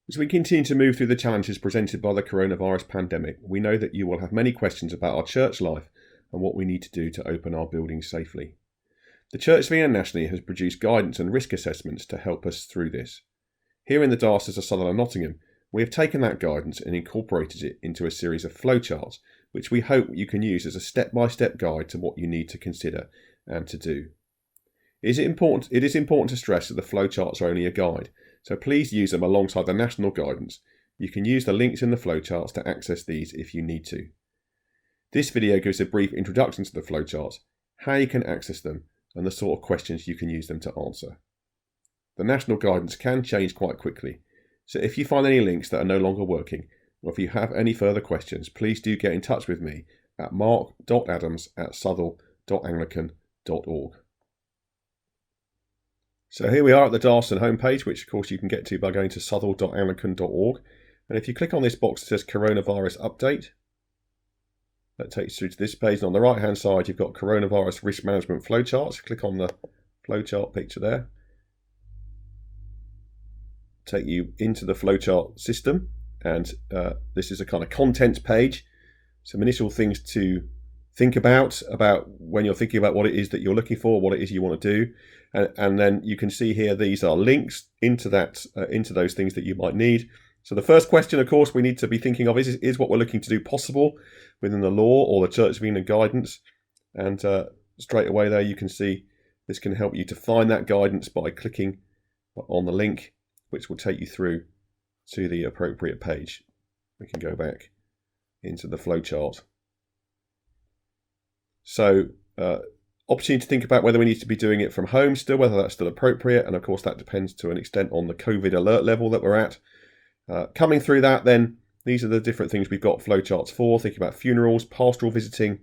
As we continue to move through the challenges presented by the coronavirus pandemic, we know that you will have many questions about our church life and what we need to do to open our buildings safely. The Church of England nationally has produced guidance and risk assessments to help us through this. Here in the Diocese of Southern and Nottingham, we have taken that guidance and incorporated it into a series of flowcharts, which we hope you can use as a step-by-step guide to what you need to consider and to do. It is important to stress that the flowcharts are only a guide, so please use them alongside the national guidance. You can use the links in the flowcharts to access these if you need to. This video gives a brief introduction to the flowcharts, how you can access them, and the sort of questions you can use them to answer. The national guidance can change quite quickly, so if you find any links that are no longer working, or if you have any further questions, please do get in touch with me at mark.adams@southall.anglican.org. So here we are at the Darson homepage, which of course you can get to by going to southall.anglican.org. And if you click on this box that says Coronavirus Update, that takes you through to this page. And on the right hand side, you've got Coronavirus Risk Management Flowcharts. Click on the flowchart picture there. Take you into the flowchart system. And this is a kind of contents page. Some initial things to think about when you're thinking about what it is that you're looking for, what it is you want to do. And then you can see here, these are links into those things that you might need. So the first question, of course, we need to be thinking of is what we're looking to do possible within the law or the Church of England guidance. And straight away there, you can see this can help you to find that guidance by clicking on the link, which will take you through to the appropriate page. We can go back into the flowchart. So opportunity to think about whether we need to be doing it from home still, whether that's still appropriate. And of course, that depends to an extent on the COVID alert level that we're at. Coming through that, then, these are the different things we've got flowcharts for. Thinking about funerals, pastoral visiting,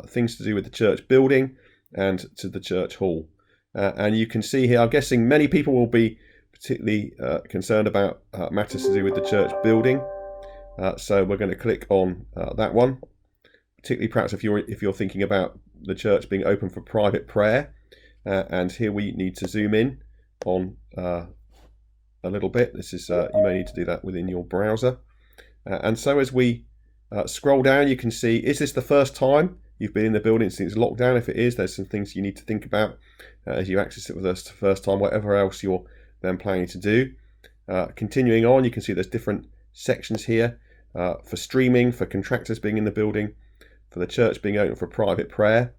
things to do with the church building and to the church hall. And you can see here, I'm guessing many people will be particularly concerned about matters to do with the church building. So we're going to click on that one. Particularly perhaps if you're thinking about the church being open for private prayer. And here we need to zoom in on a little bit. This is you may need to do that within your browser. And so as we scroll down, you can see, is this the first time you've been in the building since lockdown? If it is, there's some things you need to think about as you access it for the first time, whatever else you're then planning to do. Continuing on, you can see there's different sections here for streaming, for contractors being in the building, for the church being open for private prayer.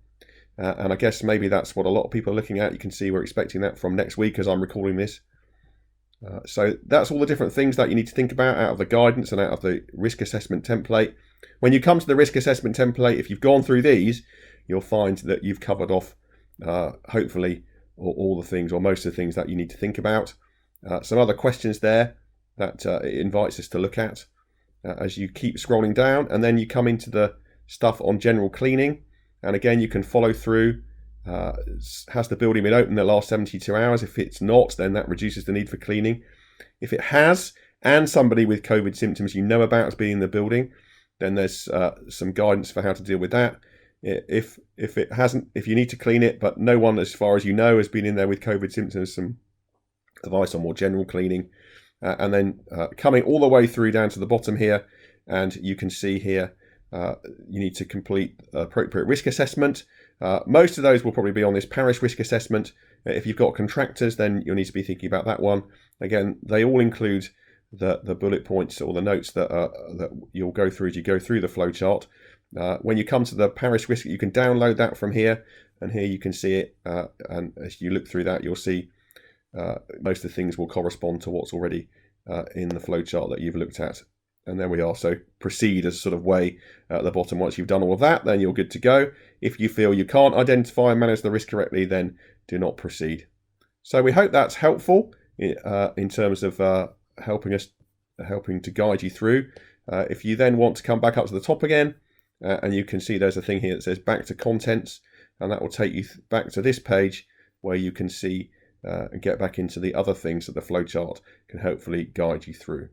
And I guess maybe that's what a lot of people are looking at. You can see we're expecting that from next week as I'm recording this. So that's all the different things that you need to think about out of the guidance and out of the risk assessment template. When you come to the risk assessment template, if you've gone through these, you'll find that you've covered off, hopefully, all the things or most of the things that you need to think about. Some other questions there that it invites us to look at as you keep scrolling down. And then you come into the stuff on general cleaning. And again, you can follow through. Has the building been open the last 72 hours? If it's not, then that reduces the need for cleaning. If it has, and somebody with COVID symptoms you know about has been in the building, then there's some guidance for how to deal with that. If it hasn't, if you need to clean it, but no one, as far as you know, has been in there with COVID symptoms, some advice on more general cleaning. And then coming all the way through down to the bottom here, and you can see here, you need to complete appropriate risk assessment. Most of those will probably be on this parish risk assessment. If you've got contractors, then you'll need to be thinking about that one. Again, they all include the bullet points or the notes that you'll go through as you go through the flowchart. When you come to the parish risk, you can download that from here, and here you can see it. And as you look through that, you'll see most of the things will correspond to what's already in the flowchart that you've looked at. And there we are. So proceed as sort of way at the bottom. Once you've done all of that, then you're good to go. If you feel you can't identify and manage the risk correctly, then do not proceed. So we hope that's helpful in terms of helping to guide you through. If you then want to come back up to the top again, and you can see there's a thing here that says back to contents, and that will take you back to this page where you can see and get back into the other things that the flowchart can hopefully guide you through.